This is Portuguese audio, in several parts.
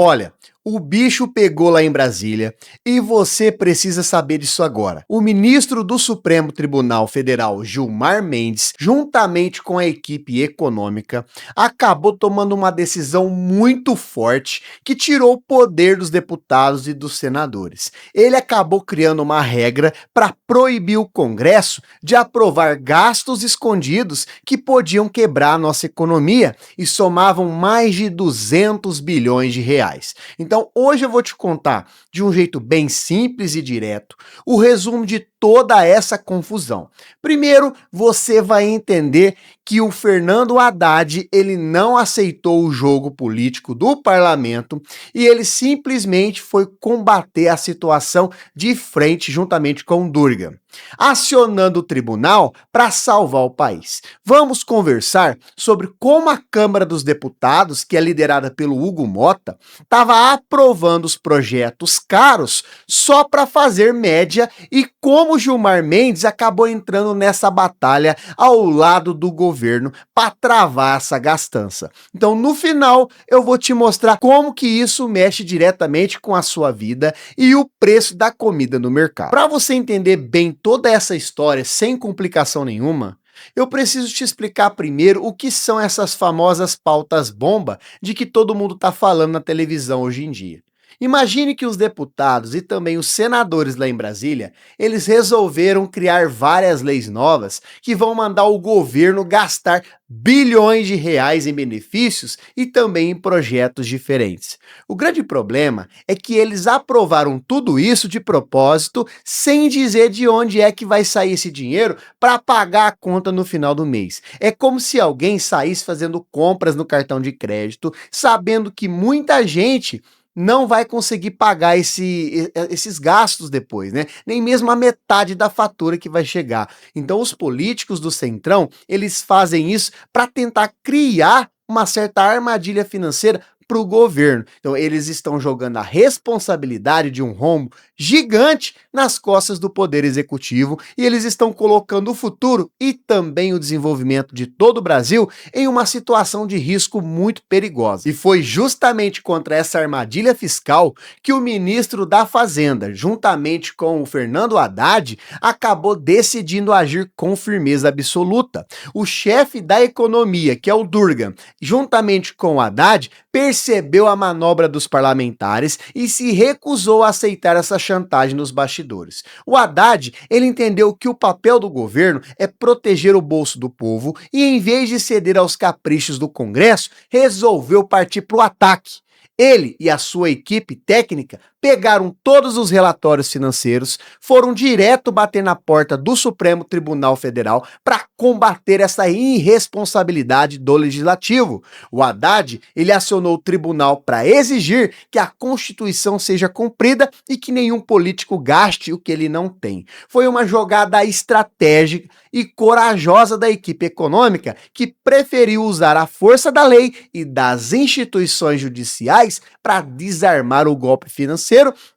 Olha, o bicho pegou lá em Brasília e você precisa saber disso agora. O ministro do Supremo Tribunal Federal, Gilmar Mendes, juntamente com a equipe econômica, acabou tomando uma decisão muito forte que tirou o poder dos deputados e dos senadores. Ele acabou criando uma regra para proibir o Congresso de aprovar gastos escondidos que podiam quebrar a nossa economia e somavam mais de 200 bilhões de reais. Então, hoje eu vou te contar, de um jeito bem simples e direto, o resumo de toda essa confusão. Primeiro, você vai entender que o Fernando Haddad, ele não aceitou o jogo político do parlamento e ele simplesmente foi combater a situação de frente juntamente com o Durga, acionando o tribunal para salvar o país. Vamos conversar sobre como a Câmara dos Deputados, que é liderada pelo Hugo Mota, estava aprovando os projetos caros só para fazer média e como Gilmar Mendes acabou entrando nessa batalha ao lado do governo para travar essa gastança. Então, no final, eu vou te mostrar como que isso mexe diretamente com a sua vida e o preço da comida no mercado. Para você entender bem toda essa história sem complicação nenhuma, eu preciso te explicar primeiro o que são essas famosas pautas bomba de que todo mundo está falando na televisão hoje em dia. Imagine que os deputados e também os senadores lá em Brasília, eles resolveram criar várias leis novas que vão mandar o governo gastar bilhões de reais em benefícios e também em projetos diferentes. O grande problema é que eles aprovaram tudo isso de propósito, sem dizer de onde é que vai sair esse dinheiro para pagar a conta no final do mês. É como se alguém saísse fazendo compras no cartão de crédito, sabendo que muita gente não vai conseguir pagar esses gastos depois, né? Nem mesmo a metade da fatura que vai chegar. Então, os políticos do Centrão, eles fazem isso para tentar criar uma certa armadilha financeira para o governo. Então, eles estão jogando a responsabilidade de um rombo gigante nas costas do Poder Executivo e eles estão colocando o futuro e também o desenvolvimento de todo o Brasil em uma situação de risco muito perigosa. E foi justamente contra essa armadilha fiscal que o ministro da Fazenda, juntamente com o Fernando Haddad, acabou decidindo agir com firmeza absoluta. O chefe da economia, que é o Durga, juntamente com o Haddad, percebeu a manobra dos parlamentares e se recusou a aceitar essa chantagem nos bastidores. O Haddad, ele entendeu que o papel do governo é proteger o bolso do povo e, em vez de ceder aos caprichos do Congresso, resolveu partir para o ataque. Ele e a sua equipe técnica pegaram todos os relatórios financeiros, foram direto bater na porta do Supremo Tribunal Federal para combater essa irresponsabilidade do Legislativo. O Haddad, ele acionou o tribunal para exigir que a Constituição seja cumprida e que nenhum político gaste o que ele não tem. Foi uma jogada estratégica e corajosa da equipe econômica que preferiu usar a força da lei e das instituições judiciais para desarmar o golpe financeiro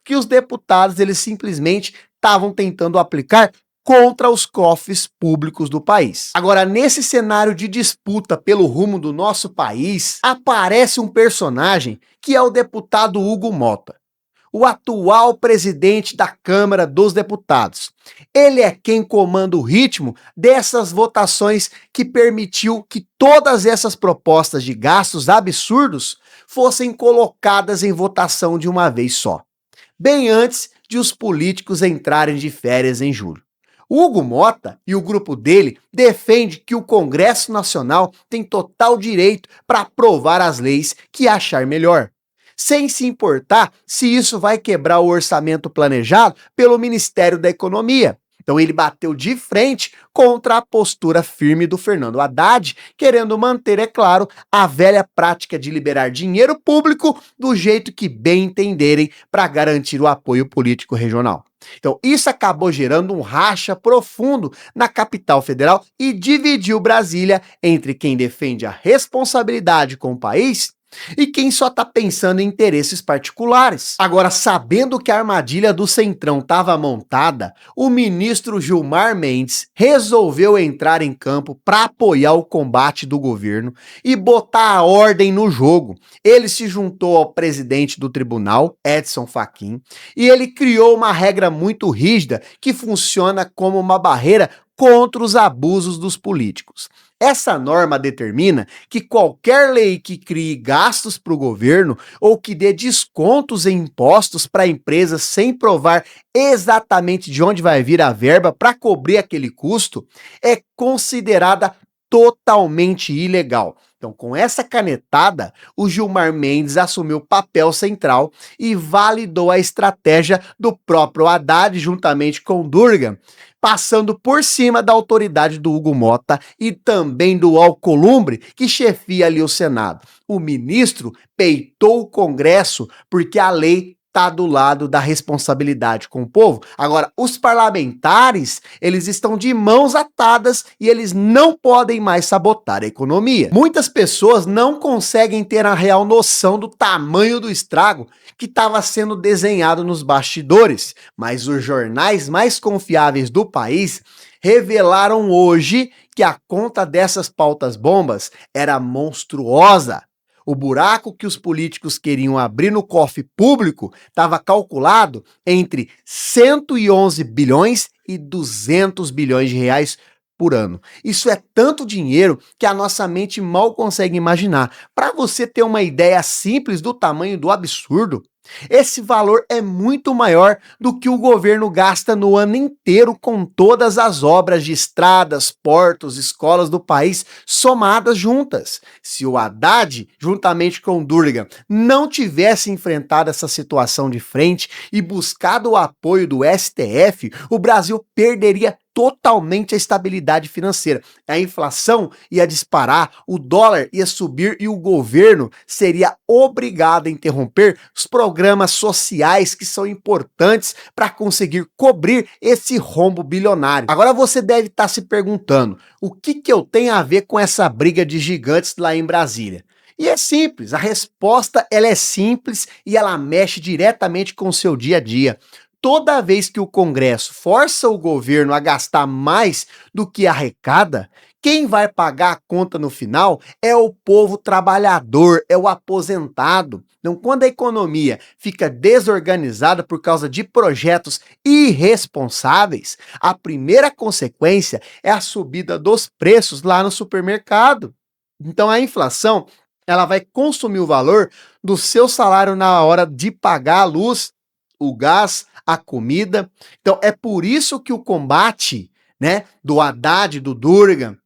que os deputados eles simplesmente estavam tentando aplicar contra os cofres públicos do país. Agora, nesse cenário de disputa pelo rumo do nosso país, aparece um personagem que é o deputado Hugo Mota, o atual presidente da Câmara dos Deputados. Ele é quem comanda o ritmo dessas votações que permitiu que todas essas propostas de gastos absurdos fossem colocadas em votação de uma vez só, bem antes de os políticos entrarem de férias em julho. Hugo Mota e o grupo dele defende que o Congresso Nacional tem total direito para aprovar as leis que achar melhor, sem se importar se isso vai quebrar o orçamento planejado pelo Ministério da Economia. Então ele bateu de frente contra a postura firme do Fernando Haddad, querendo manter, é claro, a velha prática de liberar dinheiro público do jeito que bem entenderem para garantir o apoio político regional. Então isso acabou gerando um racha profundo na capital federal e dividiu Brasília entre quem defende a responsabilidade com o país e quem só está pensando em interesses particulares. Agora, sabendo que a armadilha do Centrão estava montada, o ministro Gilmar Mendes resolveu entrar em campo para apoiar o combate do governo e botar a ordem no jogo. Ele se juntou ao presidente do tribunal, Edson Fachin, e ele criou uma regra muito rígida que funciona como uma barreira contra os abusos dos políticos. Essa norma determina que qualquer lei que crie gastos para o governo ou que dê descontos em impostos para empresas sem provar exatamente de onde vai vir a verba para cobrir aquele custo é considerada totalmente ilegal. Então, com essa canetada, o Gilmar Mendes assumiu o papel central e validou a estratégia do próprio Haddad juntamente com Durgan, passando por cima da autoridade do Hugo Mota e também do Alcolumbre, que chefia ali o Senado. O ministro peitou o Congresso porque a lei está do lado da responsabilidade com o povo. Agora, os parlamentares, eles estão de mãos atadas e eles não podem mais sabotar a economia. Muitas pessoas não conseguem ter a real noção do tamanho do estrago que estava sendo desenhado nos bastidores, mas os jornais mais confiáveis do país revelaram hoje que a conta dessas pautas bombas era monstruosa. O buraco que os políticos queriam abrir no cofre público estava calculado entre 111 bilhões e 200 bilhões de reais por ano. Isso é tanto dinheiro que a nossa mente mal consegue imaginar. Para você ter uma ideia simples do tamanho do absurdo, esse valor é muito maior do que o governo gasta no ano inteiro com todas as obras de estradas, portos, escolas do país somadas juntas. Se o Haddad, juntamente com o Durgan, não tivesse enfrentado essa situação de frente e buscado o apoio do STF, o Brasil perderia totalmente a estabilidade financeira. A inflação ia disparar, o dólar ia subir e o governo seria obrigado a interromper os programas sociais que são importantes para conseguir cobrir esse rombo bilionário. Agora você deve estar se perguntando, o que eu tenho a ver com essa briga de gigantes lá em Brasília? E é simples, a resposta ela é simples e ela mexe diretamente com o seu dia a dia. Toda vez que o Congresso força o governo a gastar mais do que arrecada, quem vai pagar a conta no final é o povo trabalhador, é o aposentado. Então, quando a economia fica desorganizada por causa de projetos irresponsáveis, a primeira consequência é a subida dos preços lá no supermercado. Então, a inflação, ela vai consumir o valor do seu salário na hora de pagar a luz, o gás, a comida. Então é por isso que o combate, né, do Haddad, do Durgan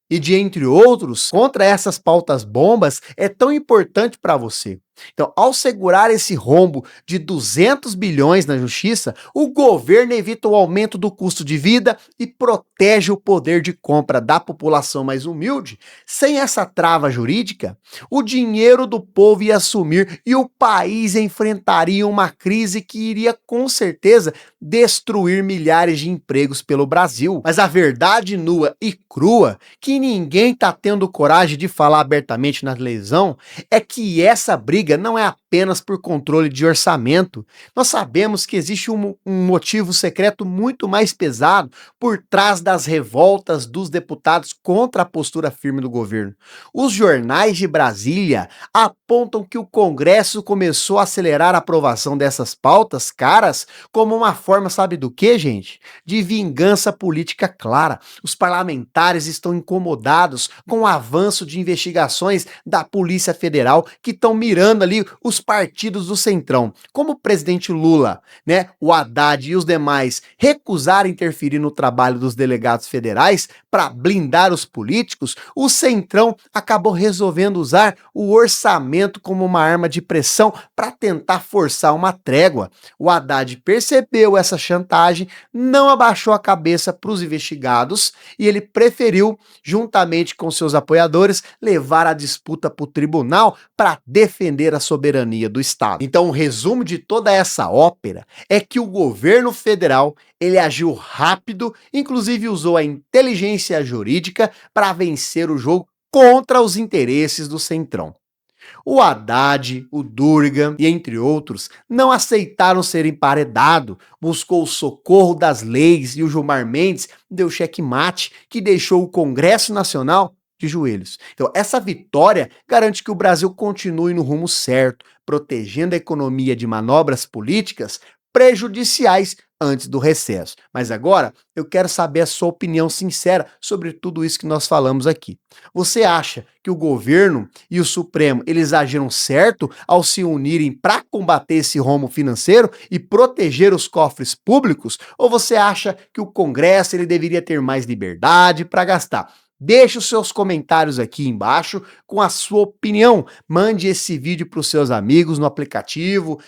e de entre outros contra essas pautas bombas é tão importante para você. Então, ao segurar esse rombo de 200 bilhões na justiça, o governo evita o aumento do custo de vida e protege o poder de compra da população mais humilde. Sem essa trava jurídica, o dinheiro do povo ia sumir e o país enfrentaria uma crise que iria com certeza destruir milhares de empregos pelo Brasil. Mas a verdade nua e crua, que ninguém está tendo coragem de falar abertamente na televisão, é que essa briga não é apenas por controle de orçamento. Nós sabemos que existe um motivo secreto muito mais pesado por trás das revoltas dos deputados contra a postura firme do governo. Os jornais de Brasília apontam que o Congresso começou a acelerar a aprovação dessas pautas caras como uma forma, sabe do que, gente? De vingança política clara. Os parlamentares estão incomodados com o avanço de investigações da Polícia Federal que estão mirando ali os partidos do Centrão. Como o presidente Lula, né, o Haddad e os demais recusaram interferir no trabalho dos delegados federais para blindar os políticos, o Centrão acabou resolvendo usar o orçamento como uma arma de pressão para tentar forçar uma trégua. O Haddad percebeu essa chantagem, não abaixou a cabeça para os investigados e ele preferiu, juntamente com seus apoiadores, levar a disputa para o tribunal para defender a soberania do Estado. Então, o resumo de toda essa ópera é que o governo federal ele agiu rápido, inclusive usou a inteligência jurídica para vencer o jogo contra os interesses do Centrão. O Haddad, o Durga e entre outros não aceitaram ser emparedado, buscou o socorro das leis e o Gilmar Mendes deu checkmate que deixou o Congresso Nacional de joelhos. Então, essa vitória garante que o Brasil continue no rumo certo, protegendo a economia de manobras políticas prejudiciais antes do recesso. Mas agora eu quero saber a sua opinião sincera sobre tudo isso que nós falamos aqui. Você acha que o governo e o Supremo eles agiram certo ao se unirem para combater esse rombo financeiro e proteger os cofres públicos? Ou você acha que o Congresso ele deveria ter mais liberdade para gastar? Deixe os seus comentários aqui embaixo com a sua opinião. Mande esse vídeo para os seus amigos no aplicativo,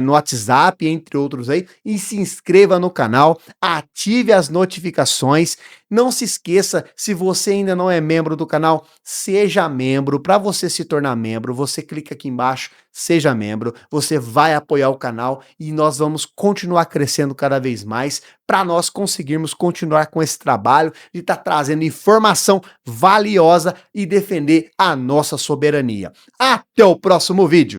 no WhatsApp, entre outros aí, e se inscreva no canal, ative as notificações. Não se esqueça, se você ainda não é membro do canal, seja membro. Para você se tornar membro, você clica aqui embaixo, seja membro, você vai apoiar o canal e nós vamos continuar crescendo cada vez mais para nós conseguirmos continuar com esse trabalho de estar trazendo informação valiosa e defender a nossa soberania. Até o próximo vídeo!